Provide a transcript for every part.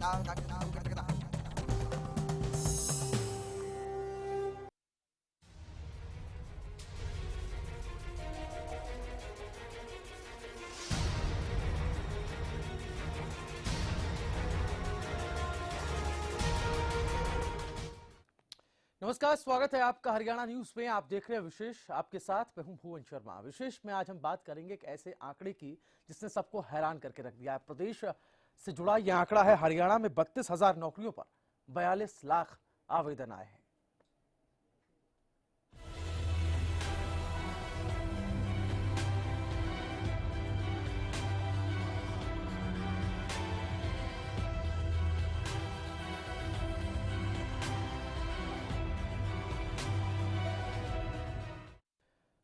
नमस्कार, स्वागत है आपका हरियाणा न्यूज में। आप देख रहे हैं विशेष, आपके साथ मैं हूं भुवन शर्मा। विशेष में आज हम बात करेंगे एक ऐसे आंकड़े की जिसने सबको हैरान करके रख दिया है। प्रदेश से जुड़ा यह आंकड़ा है। हरियाणा में 32,000 नौकरियों पर 42 लाख आवेदन आए हैं।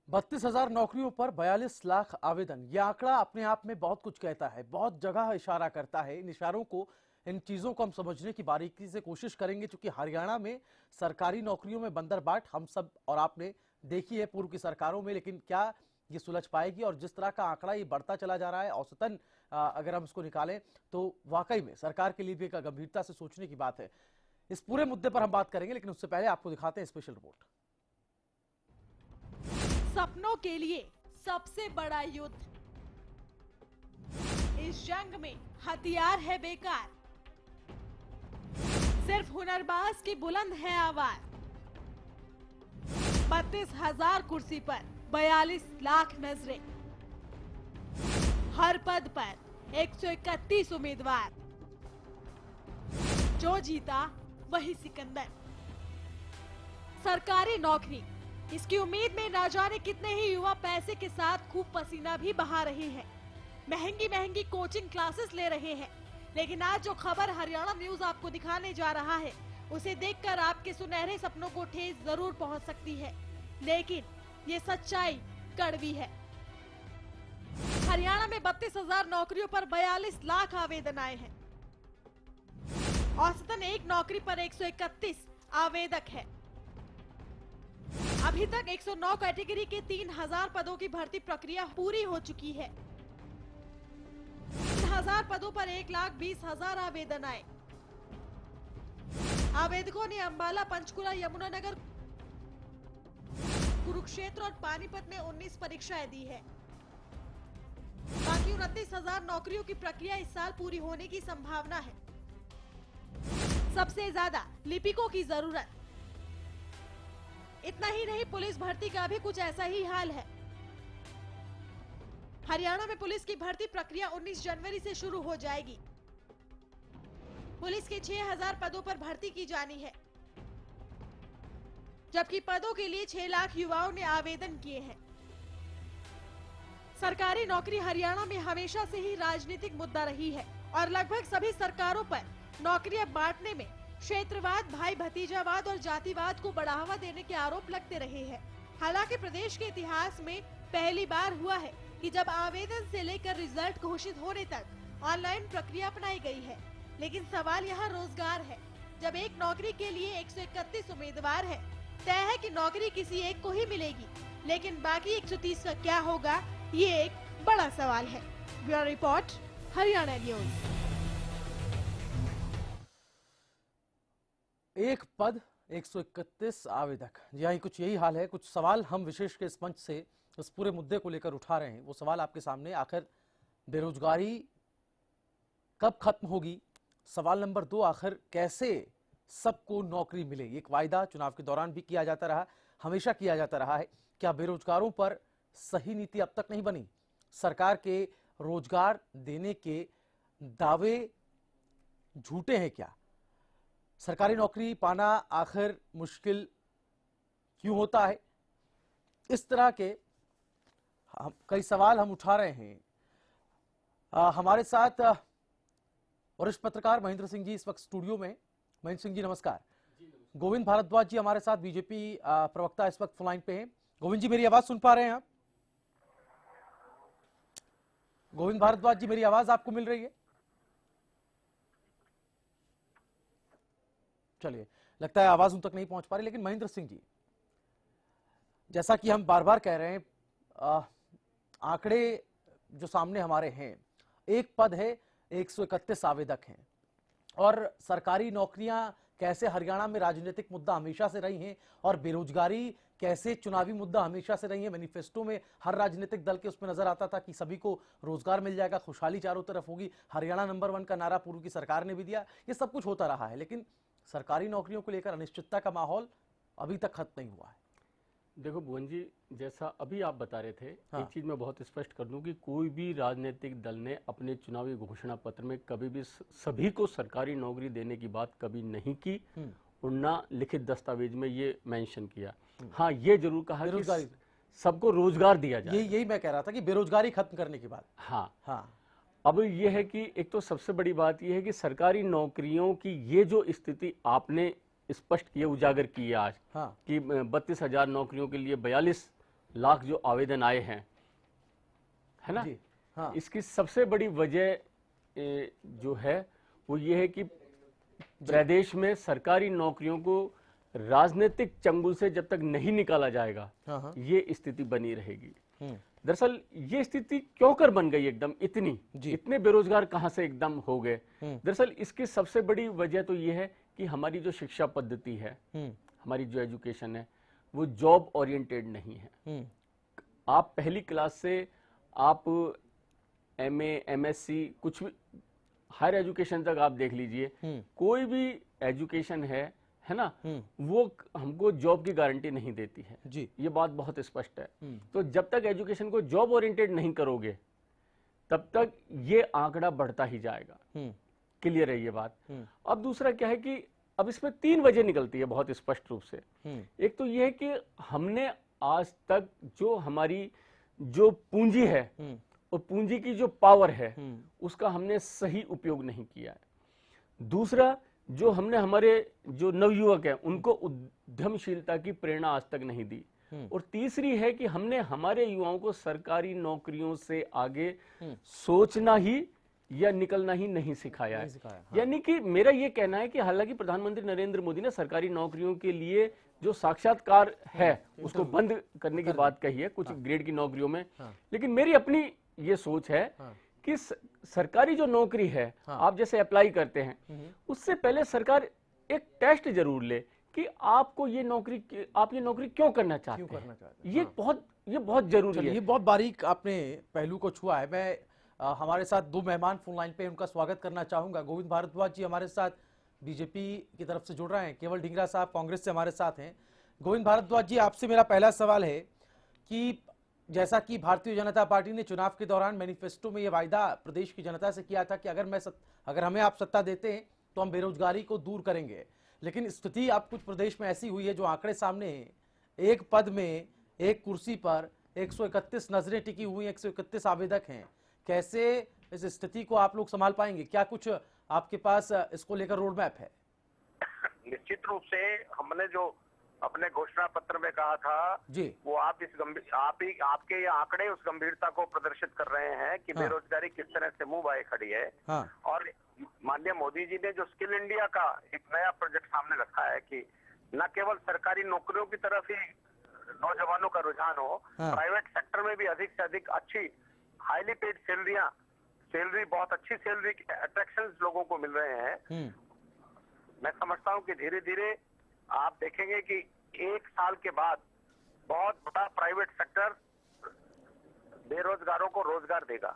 32,000 नौकरियों पर 42 लाख आवेदन। यह आंकड़ा अपने आप में बहुत कुछ कहता है, बहुत जगह इशारा करता है। इन इशारों को, इन चीजों को हम समझने की बारीकी से कोशिश करेंगे, क्योंकि हरियाणा में सरकारी नौकरियों में बंदरबाट हम सब और आपने देखी है पूर्व की सरकारों में, लेकिन क्या ये सुलझ पाएगी? और जिस तरह का आंकड़ा ये बढ़ता चला जा रहा है औसतन, अगर हम इसको निकालें तो वाकई में सरकार के लिए भी एक गंभीरता से सोचने की बात है। इस पूरे मुद्दे पर हम बात करेंगे, लेकिन उससे पहले आपको दिखाते हैं स्पेशल रिपोर्ट। सपनों के लिए सबसे बड़ा युद्ध। इस जंग में हथियार है बेकार, सिर्फ हुनरबाज की बुलंद है आवाज। 32,000 कुर्सी पर 42 लाख नजरें, हर पद पर 131 उम्मीदवार। जो जीता वही सिकंदर। सरकारी नौकरी, इसकी उम्मीद में ना जाने कितने ही युवा पैसे के साथ खूब पसीना भी बहा रहे हैं, महंगी महंगी कोचिंग क्लासेस ले रहे हैं। लेकिन आज जो खबर हरियाणा न्यूज आपको दिखाने जा रहा है, उसे देखकर आपके सुनहरे सपनों को ठेस जरूर पहुंच सकती है, लेकिन ये सच्चाई कड़वी है। हरियाणा में 32,000 नौकरियों पर 42 लाख आवेदन आए हैं। औसतन एक नौकरी पर 131 आवेदक है। अभी तक 109 कैटेगरी के 3,000 पदों की भर्ती प्रक्रिया पूरी हो चुकी है। 3,000 पदों पर 1,20,000 आवेदन आए। आवेदकों ने अंबाला, पंचकुला, यमुनानगर, कुरुक्षेत्र और पानीपत में 19 परीक्षाएं दी है। बाकी 29,000 नौकरियों की प्रक्रिया इस साल पूरी होने की संभावना है। सबसे ज्यादा लिपिकों की जरूरत। इतना ही नहीं, पुलिस भर्ती का भी कुछ ऐसा ही हाल है। हरियाणा में पुलिस की भर्ती प्रक्रिया 19 जनवरी से शुरू हो जाएगी। पुलिस के 6,000 पदों पर भर्ती की जानी है, जबकि पदों के लिए 6 लाख युवाओं ने आवेदन किए हैं। सरकारी नौकरी हरियाणा में हमेशा से ही राजनीतिक मुद्दा रही है और लगभग सभी सरकारों पर नौकरियां बांटने में क्षेत्रवाद, भाई भतीजावाद और जातिवाद को बढ़ावा देने के आरोप लगते रहे हैं। हालांकि प्रदेश के इतिहास में पहली बार हुआ है कि जब आवेदन से लेकर रिजल्ट घोषित होने तक ऑनलाइन प्रक्रिया अपनाई गई है। लेकिन सवाल यहाँ रोजगार है। जब एक नौकरी के लिए 131 उम्मीदवार है, तय है कि नौकरी किसी एक को ही मिलेगी, लेकिन बाकी 130 का क्या होगा, ये एक बड़ा सवाल है। Bureau report, Haryana news. एक पद 131 आवेदक। जी हाँ, कुछ यही हाल है। कुछ सवाल हम विशेष के इस मंच से इस पूरे मुद्दे को लेकर उठा रहे हैं। वो सवाल आपके सामने, आखिर बेरोजगारी कब खत्म होगी? सवाल नंबर 2, आखिर कैसे सबको नौकरी मिले? एक वायदा चुनाव के दौरान भी किया जाता रहा, हमेशा किया जाता रहा है। क्या बेरोजगारों पर सही नीति अब तक नहीं बनी? सरकार के रोजगार देने के दावे झूठे हैं क्या? सरकारी नौकरी पाना आखिर मुश्किल क्यों होता है? इस तरह के कई सवाल हम उठा रहे हैं। हमारे साथ वरिष्ठ पत्रकार महेंद्र सिंह जी इस वक्त स्टूडियो में। महेंद्र सिंह जी नमस्कार। गोविंद भारद्वाज जी हमारे साथ, बीजेपी प्रवक्ता, इस वक्त फोन पे हैं। गोविंद जी, मेरी आवाज सुन पा रहे हैं आप? गोविंद भारद्वाज जी, मेरी आवाज आपको मिल रही है? चलिए, लगता है आवाज उन तक नहीं पहुंच पा रही। लेकिन महेंद्र सिंह जी, जैसा कि हम बार बार कह रहे हैं, आंकड़े जो सामने हमारे हैं, एक पद है, 131 आवेदक हैं। और सरकारी नौकरियां कैसे हरियाणा में राजनीतिक मुद्दा हमेशा से रही हैं और बेरोजगारी कैसे चुनावी मुद्दा हमेशा से रही है। मैनिफेस्टो में हर राजनीतिक दल के उसमें नजर आता था कि सभी को रोजगार मिल जाएगा, खुशहाली चारों तरफ होगी, हरियाणा नंबर 1 का नारा पूर्व की सरकार ने भी दिया। ये सब कुछ होता रहा है, लेकिन सरकारी नौकरियों को लेकर अनिश्चितता का माहौल अभी तक खत्म नहीं हुआ है। देखो भुवन जी, जैसा अभी आप बता रहे थे, हाँ। एक चीज मैं बहुत स्पष्ट कर दूं कि कोई भी राजनीतिक दल ने अपने चुनावी घोषणा पत्र में कभी भी सभी को सरकारी नौकरी देने की बात कभी नहीं की और ना लिखित दस्तावेज में ये मेंशन किया। हाँ, ये जरूर कहा कि सबको रोजगार दिया जाए। यही मैं कह रहा था कि बेरोजगारी खत्म करने की बात। हाँ हाँ, अब ये है कि एक तो सबसे बड़ी बात ये है कि सरकारी नौकरियों की ये जो स्थिति आपने स्पष्ट किया, उजागर किया आज, हाँ, कि 32,000 नौकरियों के लिए 42 लाख जो आवेदन आए हैं, है ना जी, हाँ, इसकी सबसे बड़ी वजह जो है वो ये है कि प्रदेश में सरकारी नौकरियों को राजनीतिक चंगुल से जब तक नहीं निकाला जाएगा, हाँ, हाँ, ये स्थिति बनी रहेगी। दरअसल ये स्थिति क्यों कर बन गई एकदम, इतने बेरोजगार कहां से एकदम हो गए? दरअसल इसकी सबसे बड़ी वजह तो ये है कि हमारी जो शिक्षा पद्धति है, हमारी जो एजुकेशन है, वो जॉब ओरिएंटेड नहीं है। आप पहली क्लास से आप एमए, एमएससी, कुछ भी हायर एजुकेशन तक आप देख लीजिए, कोई भी एजुकेशन है ना, वो हमको जॉब की गारंटी नहीं देती है जी, ये बात बहुत स्पष्ट है। तो जब तक एजुकेशन को जॉब ओरिएंटेड नहीं करोगे तब तक ये आंकड़ा बढ़ता ही जाएगा। क्लियर है ये बात। अब दूसरा क्या है कि अब इसमें 3 वजह निकलती है बहुत स्पष्ट रूप से। एक तो ये है कि हमने आज तक जो हमारी जो पूंजी है और पूंजी की जो पावर है उसका हमने सही उपयोग नहीं किया है। दूसरा, जो हमने हमारे जो नवयुवक हैं उनको उद्यमशीलता की प्रेरणा आज तक नहीं दी। और तीसरी है कि हमने हमारे युवाओं को सरकारी नौकरियों से आगे सोचना ही या निकलना ही नहीं सिखाया है। हाँ। यानी कि मेरा ये कहना है कि हालांकि प्रधानमंत्री नरेंद्र मोदी ने सरकारी नौकरियों के लिए जो साक्षात्कार है उसको बंद करने की बात कही है कुछ ग्रेड की नौकरियों में, लेकिन मेरी अपनी ये सोच है कि सरकारी जो नौकरी है, आप जैसे अप्लाई करते हैं उससे पहले सरकार एक टेस्ट जरूर ले कि आपको ये नौकरी, आप ये नौकरी क्यों करना चाहते हैं। ये बहुत जरूरी है। ये बहुत बारीक आपने पहलू को छुआ है। मैं हमारे साथ 2 मेहमान फोन लाइन पे, उनका स्वागत करना चाहूंगा। गोविंद भारद्वाज जी हमारे साथ बीजेपी की तरफ से जुड़ रहे हैं, केवल ढींगरा साहब कांग्रेस से हमारे साथ हैं। गोविंद भारद्वाज जी, आपसे मेरा पहला सवाल है कि जैसा कि भारतीय जनता पार्टी ने चुनाव के दौरान मैनिफेस्टो में यह वायदा प्रदेश की जनता से किया था कि अगर हमें आप सत्ता देते हैं तो हम बेरोजगारी को दूर करेंगे, लेकिन स्थिति अब कुछ प्रदेश में ऐसी हुई है, जो आंकड़े सामने हैं, एक पद में, एक कुर्सी पर 131 नजरें टिकी हुई, 131 आवेदक हैं। कैसे इस स्थिति को आप लोग संभाल पाएंगे? क्या कुछ आपके पास इसको लेकर रोड मैप है? निश्चित रूप से हमने जो अपने घोषणा पत्र में कहा था जी, वो आपके ये आंकड़े उस गंभीरता को प्रदर्शित कर रहे हैं कि बेरोजगारी किस तरह से मुंह बाए खड़ी है। और माननीय मोदी जी ने जो स्किल इंडिया का एक नया प्रोजेक्ट सामने रखा है कि न केवल सरकारी नौकरियों की तरफ ही नौजवानों का रुझान हो, प्राइवेट सेक्टर में भी अधिक से अधिक अच्छी हाईली पेड सैलरी, बहुत अच्छी सैलरी अट्रैक्शन लोगों को मिल रहे हैं। मैं समझता हूं कि धीरे धीरे आप देखेंगे कि 1 साल के बाद बहुत बड़ा प्राइवेट सेक्टर बेरोजगारों को रोजगार देगा।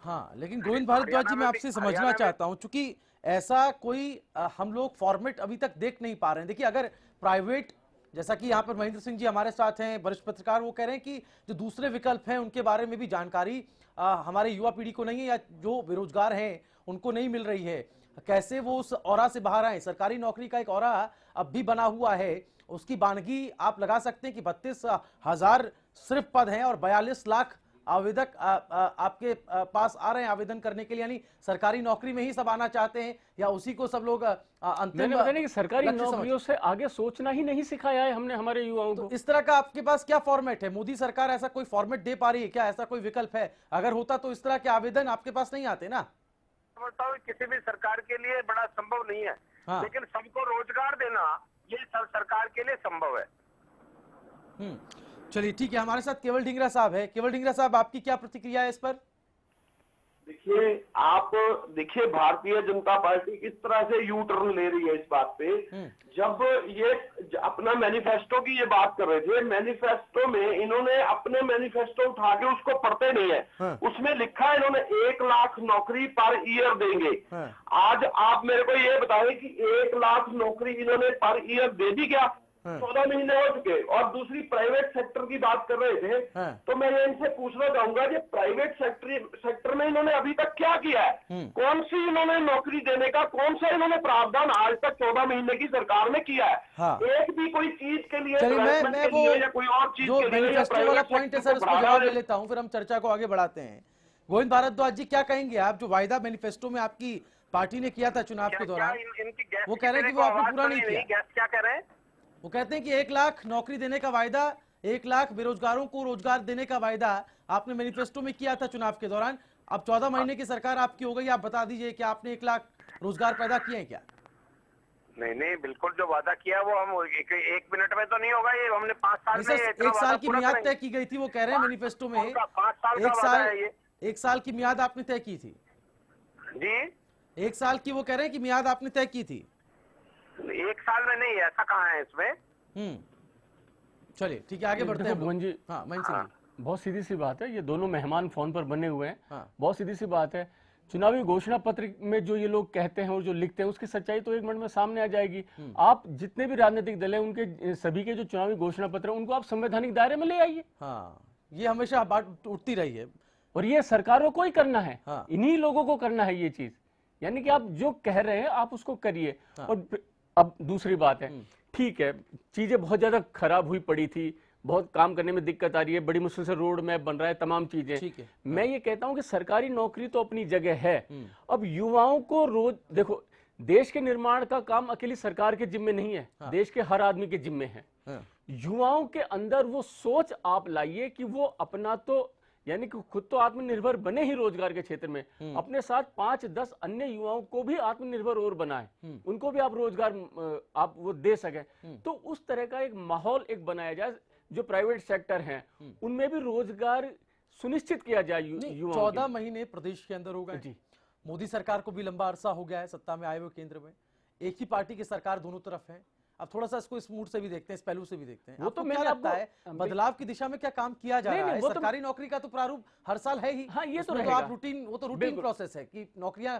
हाँ, लेकिन गोविंद भारद्वाज जी, मैं आपसे समझना चाहता हूं, चूंकि ऐसा कोई हम लोग फॉर्मेट अभी तक देख नहीं पा रहे हैं। देखिए, अगर प्राइवेट, जैसा कि यहाँ पर महेंद्र सिंह जी हमारे साथ हैं, वरिष्ठ पत्रकार, वो कह रहे हैं कि जो दूसरे विकल्प हैं उनके बारे में भी जानकारी हमारे युवा पीढ़ी को नहीं है, या जो बेरोजगार हैं उनको नहीं मिल रही है। कैसे वो उस औरा से बाहर आए? सरकारी नौकरी का एक औरा अब भी बना हुआ है, उसकी बानगी आप लगा सकते हैं कि 32,000 सिर्फ पद हैं और 42 लाख आवेदक आपके पास आ रहे हैं आवेदन करने के लिए। यानी सरकारी नौकरी में ही सब आना चाहते हैं, या उसी को सब लोग अंतिम मैंने कि सरकारी नौकरियों से आगे सोचना ही नहीं सिखाया है हमने हमारे युवाओं को। तो इस तरह का आपके पास क्या फॉर्मेट है? मोदी सरकार ऐसा कोई फॉर्मेट दे पा रही है क्या? ऐसा कोई विकल्प है? अगर होता तो इस तरह के आवेदन आपके पास नहीं आते ना। समझता हूँ किसी भी सरकार के लिए बड़ा संभव नहीं है, लेकिन सबको रोजगार देना ये सब सरकार के लिए संभव है। चलिए, ठीक है, हमारे साथ केवल ढींगरा साहब है। केवल ढींगरा साहब, आपकी क्या प्रतिक्रिया है इस पर? देखिए, आप देखिए भारतीय जनता पार्टी किस तरह से यू टर्न ले रही है इस बात पे। जब ये अपना मैनिफेस्टो की ये बात कर रहे थे, मैनिफेस्टो में इन्होंने अपने मैनिफेस्टो उठा के उसको पढ़ते नहीं है। उसमें लिखा है इन्होंने 1 लाख नौकरी पर ईयर देंगे। आज आप मेरे को ये बताएं कि 1 लाख नौकरी इन्होंने पर ईयर दे दी क्या? 14 महीने हो चुके। और दूसरी प्राइवेट सेक्टर की बात कर रहे थे, तो मैं ये इनसे पूछना चाहूंगा कि प्राइवेट सेक्टर में इन्होंने अभी तक क्या किया है? कौन सी इन्होंने नौकरी देने का कौन सा इन्होंने प्रावधान आज तक 14 महीने की सरकार ने किया है? एक भी कोई चीज के लिए, मैं वो या कोई और चीज जो के लिए मैनिफेस्टो वाला पॉइंट है सर, उसको जवाब ले लेता हूं, फिर हम चर्चा को आगे बढ़ाते हैं। गोविंद भारद्वाज जी, क्या कहेंगे आप? जो वायदा मैनिफेस्टो में आपकी पार्टी ने किया था चुनाव के दौरान, वो कह रहे हैं कि वो आपने पूरा नहीं किया। क्या कह रहे हैं? वो कहते हैं कि 1 लाख नौकरी देने का वायदा, 1 लाख बेरोजगारों को रोजगार देने का वायदा आपने मैनिफेस्टो में किया था चुनाव के दौरान। अब 14 महीने की सरकार आपकी हो गई, आप बता दीजिए कि आपने 1 लाख रोजगार पैदा किए हैं क्या? नहीं, बिल्कुल जो वादा किया वो हम एक मिनट में तो नहीं होगा। ये हमने 5 साल में 1 साल की मियाद तय की गई थी, वो कह रहे हैं मैनिफेस्टो में 1 साल की मियाद आपने तय की थी जी। 1 साल की वो कह रहे हैं कि मियाद आपने तय की थी। 1 साल में नहीं, ऐसा कहाँ है इसमें। चलिए ठीक है, आगे बढ़ते हैं। मोहन जी, हाँ मोहन सिंह जी, बहुत सीधी सी बात है, ये दोनों मेहमान फोन पर बने हुए हैं। हाँ। बहुत सीधी सी बात है, चुनावी घोषणा पत्र में जो ये लोग कहते हैं और जो लिखते हैं उसकी सच्चाई तो 1 मिनट में सामने आ जाएगी। आप जितने भी राजनीतिक दल हैं उनके सभी के जो चुनावी घोषणा पत्र हैं उनको आप संवैधानिक दायरे में ले आइए। हाँ, ये हमेशा बात उठती रही है और ये सरकारों को ही करना है। हाँ। इन्हीं लोगों को करना है ये चीज, यानी कि आप जो कह रहे हैं आप उसको करिए। हाँ। और अब दूसरी बात है, ठीक है चीजें बहुत ज्यादा खराब हुई पड़ी थी, बहुत काम करने में दिक्कत आ रही है, बड़ी मुश्किल से रोड मैप बन रहा है, तमाम चीजें। ठीक है। मैं ये कहता हूं कि सरकारी नौकरी तो अपनी जगह है। अब युवाओं को रोज देखो, देश के निर्माण का काम अकेली सरकार के जिम्मे नहीं है, देश के हर आदमी के जिम्मे है। युवाओं के अंदर वो सोच आप लाइए कि वो अपना तो यानी कि खुद तो आत्मनिर्भर बने ही रोजगार के क्षेत्र में, अपने साथ 5-10 अन्य युवाओं को भी आत्मनिर्भर और बनाए, उनको भी आप रोजगार आप वो दे सके। तो उस तरह का एक माहौल एक बनाया जाए, जो प्राइवेट सेक्टर हैं उनमें भी रोजगार सुनिश्चित किया जाए। 14 महीने प्रदेश के अंदर हो गए जी। मोदी सरकार को भी लंबा अरसा हो गया है सत्ता में आए हुए, केंद्र में एक ही पार्टी की सरकार दोनों तरफ है। अब थोड़ा सा इसको इस मूड से भी देखते हैं, इस पहलू से भी देखते हैं। वो तो क्या लगता है बदलाव की दिशा में क्या काम किया जा रहा है? वो सरकारी नौकरी का तो प्रारूप हर साल है ही। हाँ, ये तो आप रूटीन, वो तो रूटीन प्रोसेस है कि नौकरियां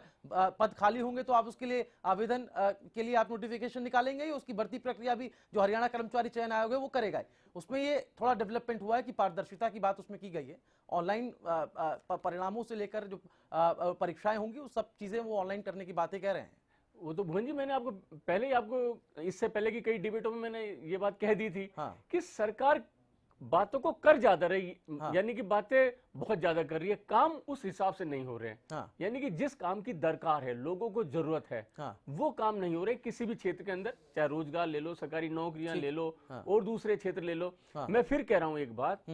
पद खाली होंगे तो आप उसके लिए आवेदन के लिए आप नोटिफिकेशन निकालेंगे ही, उसकी भर्ती प्रक्रिया भी जो हरियाणा कर्मचारी चयन आयोग है वो करेगा। उसमें ये थोड़ा डेवलपमेंट हुआ है कि पारदर्शिता की बात उसमें की गई है। ऑनलाइन परिणामों से लेकर जो परीक्षाएं होंगी वो सब चीजें वो ऑनलाइन करने की बातें कह रहे हैं। वो तो भुवन जी, मैंने आपको पहले ही आपको इससे पहले की कई डिबेटों में मैंने ये बात कह दी थी। हाँ। कि सरकार बातों को कर ज्यादा रही। हाँ। यानी कि बातें बहुत ज्यादा कर रही है, काम उस हिसाब से नहीं हो रहे हैं। हाँ। यानी कि जिस काम की दरकार है, लोगों को जरूरत है, हाँ। वो काम नहीं हो रहे किसी भी क्षेत्र के अंदर, चाहे रोजगार ले लो, सरकारी नौकरियां ले लो, हाँ। और दूसरे क्षेत्र ले लो। हाँ। मैं फिर कह रहा हूं एक बात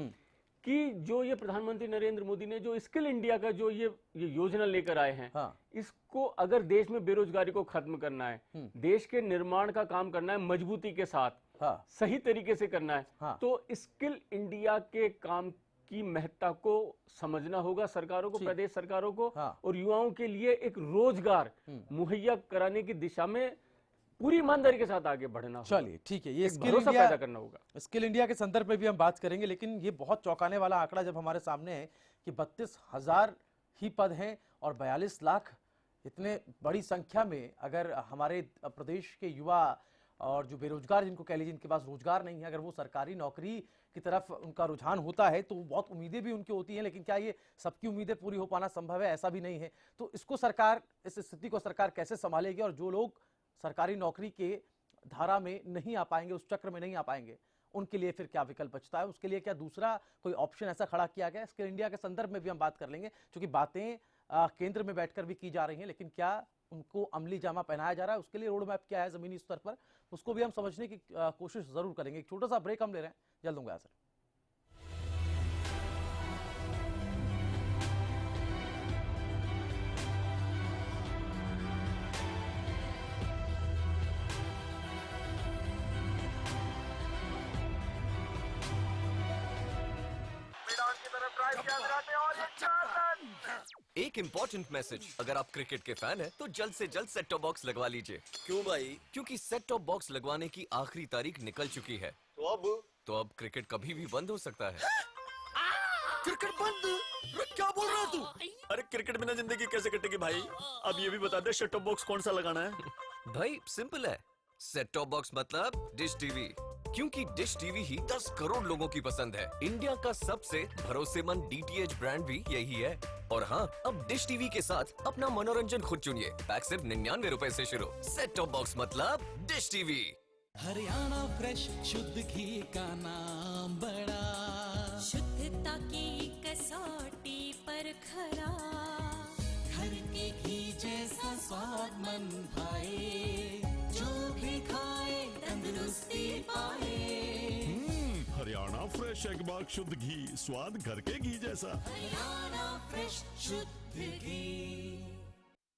कि जो ये प्रधानमंत्री नरेंद्र मोदी ने जो स्किल इंडिया का जो ये योजना लेकर आए हैं, हाँ। इसको अगर देश में बेरोजगारी को खत्म करना है, देश के निर्माण का काम करना है मजबूती के साथ, हाँ। सही तरीके से करना है, हाँ। तो स्किल इंडिया के काम की महत्ता को समझना होगा सरकारों को, प्रदेश सरकारों को। हाँ। और युवाओं के लिए एक रोजगार मुहैया कराने की दिशा में पूरी ईमानदारी के साथ आगे बढ़ना होगा। चलिए ठीक है, ये स्किल इंडिया पैदा करना होगा। स्किल इंडिया के संदर्भ में भी हम बात करेंगे, लेकिन ये बहुत चौंकाने वाला आंकड़ा जब हमारे सामने है कि 32,000 ही पद हैं और 42 लाख, इतने बड़ी संख्या में अगर हमारे प्रदेश के युवा और जो बेरोजगार जिनको कह लीजिए, जिनके पास रोजगार नहीं है, अगर वो सरकारी नौकरी की तरफ उनका रुझान होता है तो बहुत उम्मीदें भी उनकी होती हैं, लेकिन क्या ये सबकी उम्मीदें पूरी हो पाना संभव है? ऐसा भी नहीं है। तो इसको सरकार, इस स्थिति को सरकार कैसे संभालेगी? और जो लोग सरकारी नौकरी के धारा में नहीं आ पाएंगे, उस चक्र में नहीं आ पाएंगे, उनके लिए फिर क्या विकल्प बचता है? उसके लिए क्या दूसरा कोई ऑप्शन ऐसा खड़ा किया गया? स्किल इंडिया के संदर्भ में भी हम बात कर लेंगे, क्योंकि बातें केंद्र में बैठकर भी की जा रही हैं, लेकिन क्या उनको अमली जामा पहनाया जा रहा है? उसके लिए रोड मैप क्या है जमीनी स्तर पर, उसको भी हम समझने की कोशिश जरूर करेंगे। एक छोटा सा ब्रेक हम ले रहे हैं, जल्द होंगे हाजिर। एक इम्पोर्टेंट मैसेज, अगर आप क्रिकेट के फैन हैं तो जल्द से जल्द सेट टॉप बॉक्स लगवा लीजिए। क्यों भाई? क्योंकि सेट टॉप बॉक्स लगवाने की आखिरी तारीख निकल चुकी है। तो अब क्रिकेट कभी भी बंद हो सकता है। क्रिकेट बंद? क्या बोल रहा है तू? अरे क्रिकेट बिना जिंदगी कैसे कटेगी भाई? अब ये भी बता दे सेट टॉप बॉक्स कौन सा लगाना है? भाई सिंपल है, सेट टॉप बॉक्स मतलब डिश टीवी, क्योंकि डिश टीवी ही 10 करोड़ लोगों की पसंद है। इंडिया का सबसे भरोसेमंद डीटीएच ब्रांड भी यही है। और हाँ, अब डिश टीवी के साथ अपना मनोरंजन खुद चुनिए। पैक सिर्फ 99 रुपए से शुरू। सेट टॉप बॉक्स मतलब डिश टीवी। हरियाणा फ्रेश शुद्ध घी का नाम बड़ा, शुद्धता की कसौटी पर खरा, घर के घी जैसा स्वाद मन भाए, जो भी खाए तंदुरुस्ती पाए। हरियाणा फ्रेश एगबाग शुद्ध घी, स्वाद घर के घी जैसा। हरियाणा फ्रेश शुद्ध घी।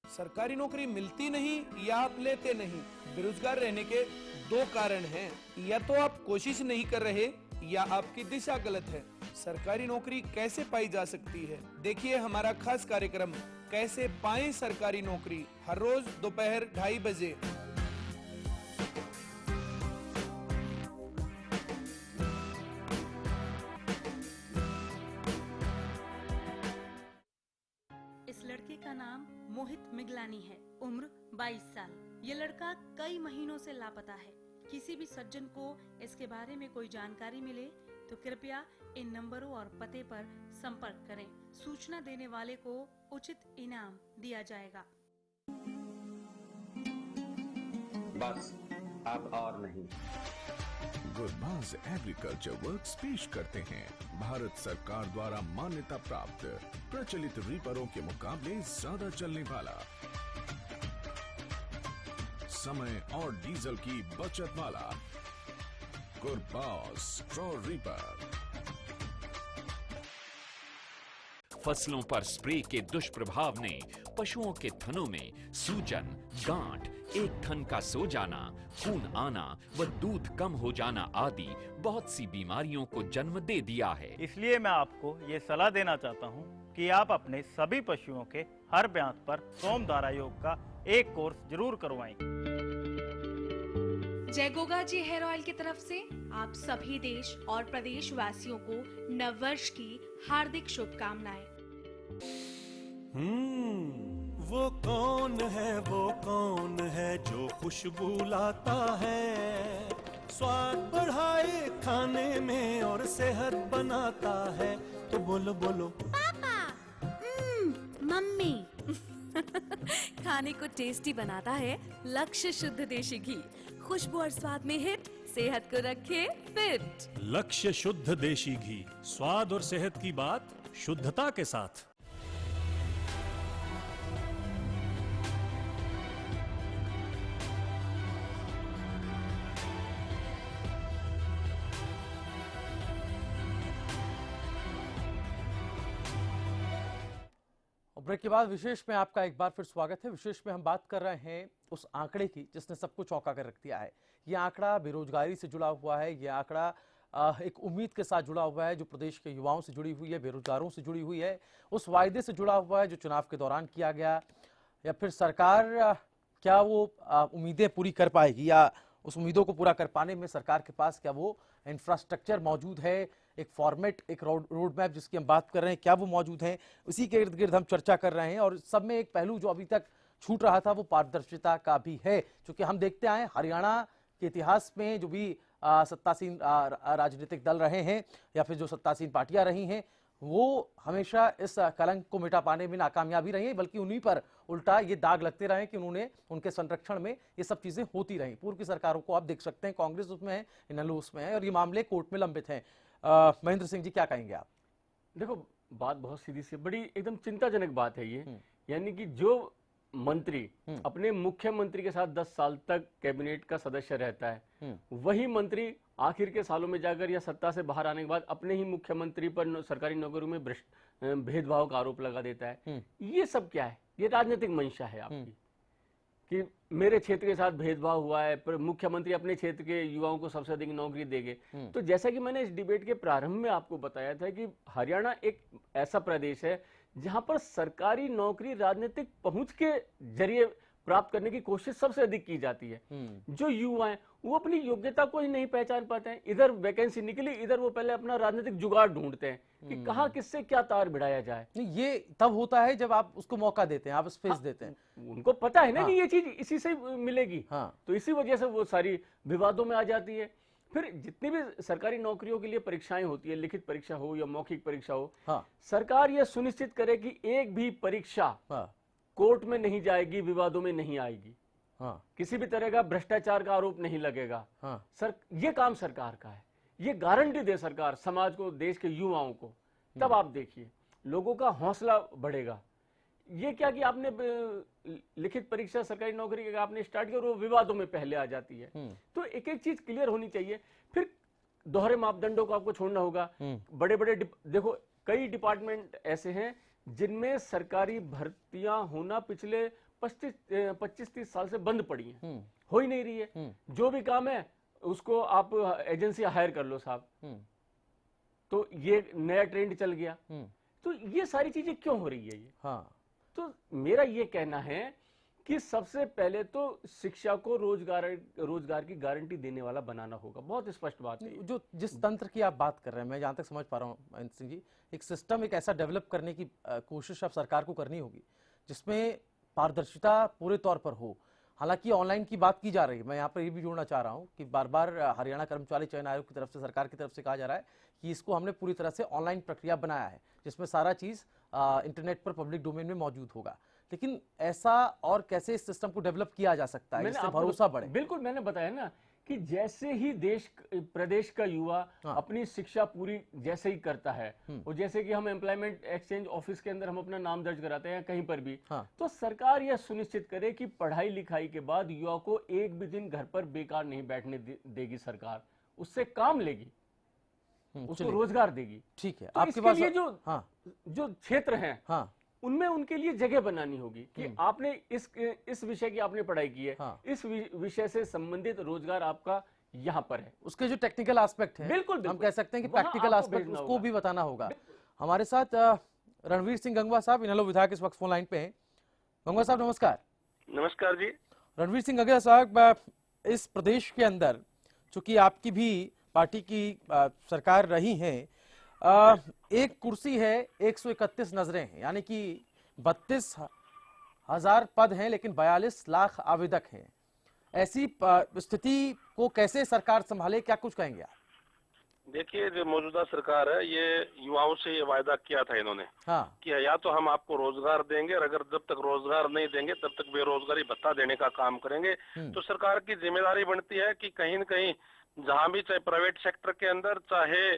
सरकारी नौकरी मिलती नहीं या आप लेते नहीं, बेरोजगार रहने के दो कारण हैं। या तो आप कोशिश नहीं कर रहे या आपकी दिशा गलत है। सरकारी नौकरी कैसे पाई जा सकती है, देखिए हमारा खास कार्यक्रम कैसे पाएं सरकारी नौकरी, हर रोज दोपहर 2:30 बजे। इस लड़के का नाम मोहित मिगलानी है, उम्र 22 साल। ये लड़का कई महीनों से लापता है। किसी भी सज्जन को इसके बारे में कोई जानकारी मिले तो कृपया इन नंबरों और पते पर संपर्क करें। सूचना देने वाले को उचित इनाम दिया जाएगा। बस अब और नहीं। गुरबाज एग्रीकल्चर वर्क्स पेश करते हैं भारत सरकार द्वारा मान्यता प्राप्त प्रचलित रीपरों के मुकाबले ज्यादा चलने वाला, समय और डीजल की बचत वाला गुरबाज स्ट्रॉ रीपर। फसलों पर स्प्रे के दुष्प्रभाव ने पशुओं के थनों में सूजन, गांठ, एक थन का सो जाना, खून आना व दूध कम हो जाना आदि बहुत सी बीमारियों को जन्म दे दिया है। इसलिए मैं आपको ये सलाह देना चाहता हूँ कि आप अपने सभी पशुओं के हर ब्यांत पर सोमधारा योग का एक कोर्स जरूर करवाएं। जय गोगा जी हेयर ऑयल की तरफ से आप सभी देश और प्रदेश वासियों को नववर्ष की हार्दिक शुभकामनाएं। वो कौन है जो खुशबू लाता है, स्वाद बढ़ाए खाने में और सेहत बनाता है। तो बोलो बोलो पापा, मम्मी। खाने को टेस्टी बनाता है लक्ष्य शुद्ध देशी घी, खुशबू और स्वाद में हिट, सेहत को रखे फिट। लक्ष्य शुद्ध देशी घी, स्वाद और सेहत की बात शुद्धता के साथ। ब्रेक के बाद विशेष में आपका एक बार फिर स्वागत है। विशेष में हम बात कर रहे हैं उस आंकड़े की जिसने सबको चौंका कर रख दिया है। ये आंकड़ा बेरोजगारी से जुड़ा हुआ है। ये आंकड़ा एक उम्मीद के साथ जुड़ा हुआ है जो प्रदेश के युवाओं से जुड़ी हुई है, बेरोजगारों से जुड़ी हुई है, उस वायदे से जुड़ा हुआ है जो चुनाव के दौरान किया गया, या फिर सरकार क्या वो उम्मीदें पूरी कर पाएगी, या उस उम्मीदों को पूरा कर पाने में सरकार के पास क्या वो इंफ्रास्ट्रक्चर मौजूद है, एक फॉर्मेट, एक रोड मैप जिसकी हम बात कर रहे हैं, क्या वो मौजूद है। उसी के इर्द गिर्द हम चर्चा कर रहे हैं। और सब में एक पहलू जो अभी तक छूट रहा था वो पारदर्शिता का भी है, क्योंकि हम देखते आए हरियाणा के इतिहास में जो भी सत्तासीन राजनीतिक दल रहे हैं या फिर जो सत्तासीन पार्टियां रही हैं वो हमेशा इस कलंक को मिटा पाने में नाकामयाबी रही है, बल्कि उन्हीं पर उल्टा ये दाग लगते रहे कि उन्होंने उनके संरक्षण में ये सब चीजें होती रही। पूर्व की सरकारों को आप देख सकते हैं, कांग्रेस उसमें है, इनेलो उसमें है, और ये मामले कोर्ट में लंबित हैं। महेंद्र सिंह जी, क्या कहेंगे आप? देखो, बात बहुत सीधी सी, बड़ी एकदम चिंताजनक बात है ये। यानी कि जो मंत्री अपने मुख्यमंत्री के साथ 10 साल तक कैबिनेट का सदस्य रहता है, वही मंत्री आखिर के सालों में जाकर या सत्ता से बाहर आने के बाद अपने ही मुख्यमंत्री पर सरकारी नौकरियों में भेदभाव का आरोप लगा देता है। ये सब क्या है? ये राजनीतिक मंशा है आपकी कि मेरे क्षेत्र के साथ भेदभाव हुआ है, पर मुख्यमंत्री अपने क्षेत्र के युवाओं को सबसे अधिक नौकरी देंगे। तो जैसा कि मैंने इस डिबेट के प्रारंभ में आपको बताया था कि हरियाणा एक ऐसा प्रदेश है जहां पर सरकारी नौकरी राजनीतिक पहुंच के जरिए प्राप्त करने की कोशिश सबसे अधिक की जाती है। जो युवा हैं वो अपनी योग्यता को ही नहीं पहचान पाते हैं, इधर वैकेंसी निकली, इधर वो पहले अपना राजनीतिक जुगाड़ ढूंढते हैं कि कहां किससे क्या तार भिड़ाया जाए। ये तब होता है जब आप उसको मौका देते हैं, आप स्पेस देते हैं। उनको पता है ना कि ये चीज इसी से मिलेगी, तो इसी वजह से वो सारी विवादों में आ जाती है। फिर जितनी भी सरकारी नौकरियों के लिए परीक्षाएं होती है, लिखित परीक्षा हो या मौखिक परीक्षा हो, सरकार यह सुनिश्चित करे कि एक भी परीक्षा कोर्ट में नहीं जाएगी, विवादों में नहीं आएगी, किसी भी तरह का भ्रष्टाचार का आरोप नहीं लगेगा। ये काम सरकार का है, ये गारंटी दे सरकार समाज को, देश के युवाओं को, तब आप देखिए लोगों का हौसला बढ़ेगा। ये क्या कि आपने लिखित परीक्षा सरकारी नौकरी की आपने स्टार्ट किया और वो विवादों में पहले आ जाती है। तो एक एक चीज क्लियर होनी चाहिए। फिर दोहरे मापदंडों को आपको छोड़ना होगा। बड़े बड़े देखो कई डिपार्टमेंट ऐसे हैं जिनमें सरकारी भर्तियां होना पिछले 25-30 साल से बंद पड़ी हैं, हो ही नहीं रही है। जो भी काम है उसको आप एजेंसी हायर कर लो साहब, तो ये नया ट्रेंड चल गया। तो ये सारी चीजें क्यों हो रही है ये? तो मेरा ये कहना है कि सबसे पहले तो शिक्षा को रोजगार की गारंटी देने वाला बनाना होगा। बहुत स्पष्ट बात है। जो जिस तंत्र की आप बात कर रहे हैं, मैं जहां तक समझ पा रहा हूं महेंद्र सिंह जी, एक सिस्टम एक ऐसा डेवलप करने की कोशिश अब सरकार को करनी होगी जिसमें पारदर्शिता पूरे तौर पर हो। हालांकि ऑनलाइन की बात की जा रही है, मैं यहाँ पर ये भी जोड़ना चाह रहा हूँ कि बार बार हरियाणा कर्मचारी चयन आयोग की तरफ से, सरकार की तरफ से कहा जा रहा है कि इसको हमने पूरी तरह से ऑनलाइन प्रक्रिया बनाया है जिसमें सारा चीज इंटरनेट पर पब्लिक डोमेन में मौजूद होगा। लेकिन ऐसा और कैसे इस सिस्टम को डेवलप किया जा सकता है जिससे भरोसा बढ़े? बिल्कुल, मैंने बताया ना कि जैसे ही प्रदेश का युवा अपनी शिक्षा पूरी जैसे ही करता है, और जैसे कि हम एम्प्लॉयमेंट एक्सचेंज ऑफिस के अंदर हम अपना नाम दर्ज कराते हैं कहीं पर भी, तो सरकार यह सुनिश्चित करे कि पढ़ाई लिखाई के बाद युवा को एक भी दिन घर पर बेकार नहीं बैठने देगी सरकार, उससे काम लेगी, उसको रोजगार देगी। ठीक है, तो आपके पास जो क्षेत्र हैं उनमें उनके लिए जगह बनानी होगी कि आपने इस विषय की आपने पढ़ाई की है, इस विषय से संबंधित रोजगार आपका यहाँ पर है। उसके जो टेक्निकल एस्पेक्ट है, बिल्कुल हम कह सकते हैं कि प्रैक्टिकल एस्पेक्ट उसको भी बताना होगा। हमारे साथ रणवीर सिंह गंगवा साहब, इनेलो विधायक, इस वक्त फोन लाइन पे हैं। गंगवा साहब नमस्कार। नमस्कार जी। रणवीर सिंह गंगवा साहब, इस प्रदेश के अंदर चूंकि आपकी भी पार्टी की सरकार रही है, एक कुर्सी है, 131 नजरें हैं, यानी कि 32,000 पद हैं लेकिन 42 लाख आवेदक हैं। ऐसी स्थिति को कैसे सरकार संभाले, क्या कुछ कहेंगे आप? देखिए, जो मौजूदा सरकार है ये युवाओं से ये वायदा किया था इन्होंने कि या तो हम आपको रोजगार देंगे, और अगर जब तक रोजगार नहीं देंगे तब तक बेरोजगारी भत्ता देने का काम करेंगे। तो सरकार की जिम्मेदारी बनती है कि कहीं न कहीं जहां भी, चाहे प्राइवेट सेक्टर के अंदर, चाहे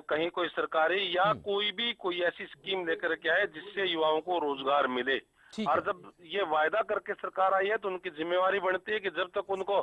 कहीं कोई सरकारी या कोई ऐसी स्कीम लेकर के आए जिससे युवाओं को रोजगार मिले। और जब ये वायदा करके सरकार आई है तो उनकी जिम्मेवारी बनती है कि जब तक उनको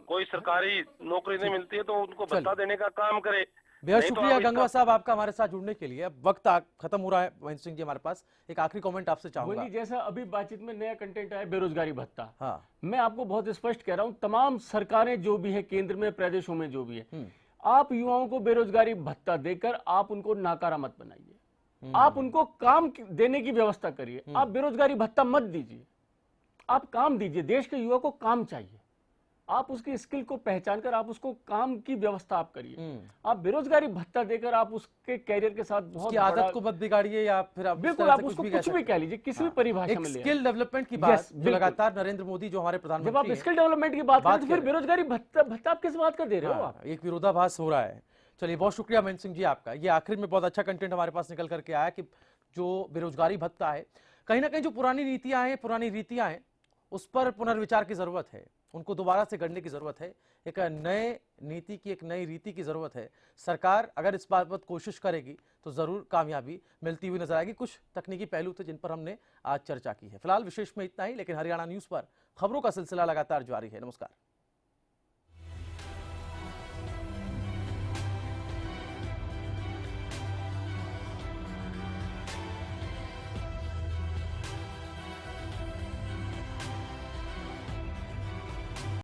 कोई सरकारी नौकरी नहीं मिलती है तो उनको भत्ता देने का काम करे। बेहद शुक्रिया गंगवा साहब आपका हमारे साथ जुड़ने के लिए। अब वक्त खत्म हो रहा है महेंद्र सिंह जी, हमारे पास एक आखिरी कमेंट आपसे चाहूंगा। जैसा अभी बातचीत में नया कंटेंट आया बेरोजगारी भत्ता, मैं आपको बहुत स्पष्ट कह रहा हूँ, तमाम सरकारें जो भी है, केंद्र में, प्रदेशों में जो भी है, आप युवाओं को बेरोजगारी भत्ता देकर आप उनको नाकारा मत बनाइए, आप उनको काम देने की व्यवस्था करिए। आप बेरोजगारी भत्ता मत दीजिए, आप काम दीजिए। देश के युवा को काम चाहिए, आप उसकी स्किल को पहचान कर आप उसको काम की व्यवस्था आप करिए। आप बेरोजगारी भत्ता देकर आप उसके कैरियर के साथ बहुत आदत को मत बिगाड़िए, या फिर आप बिल्कुल आप उसको कुछ भी कह लीजिए, किसी भी परिभाषा में ले। स्किल डेवलपमेंट की बात जो लगातार नरेंद्र मोदी जो हमारे प्रधानमंत्री, जब आप स्किल डेवलपमेंट की बात करें तो फिर बेरोजगारी भत्ता आप किस बात का दे रहे हो? आप एक विरोधाभास हो रहा है। चलिए, बहुत शुक्रिया महेंद्र सिंह जी आपका। ये आखिर में बहुत अच्छा कंटेंट हमारे पास निकल करके आया कि जो बेरोजगारी भत्ता है, कहीं ना कहीं जो पुरानी नीतियां हैं, पुरानी रीतियां हैं, उस पर पुनर्विचार की जरूरत है, उनको दोबारा से गढ़ने की जरूरत है। एक नए नीति की, एक नई रीति की जरूरत है। सरकार अगर इस बात पर कोशिश करेगी तो जरूर कामयाबी मिलती हुई नजर आएगी। कुछ तकनीकी पहलू थे जिन पर हमने आज चर्चा की है। फिलहाल विशेष में इतना ही, लेकिन हरियाणा न्यूज पर खबरों का सिलसिला लगातार जारी है। नमस्कार।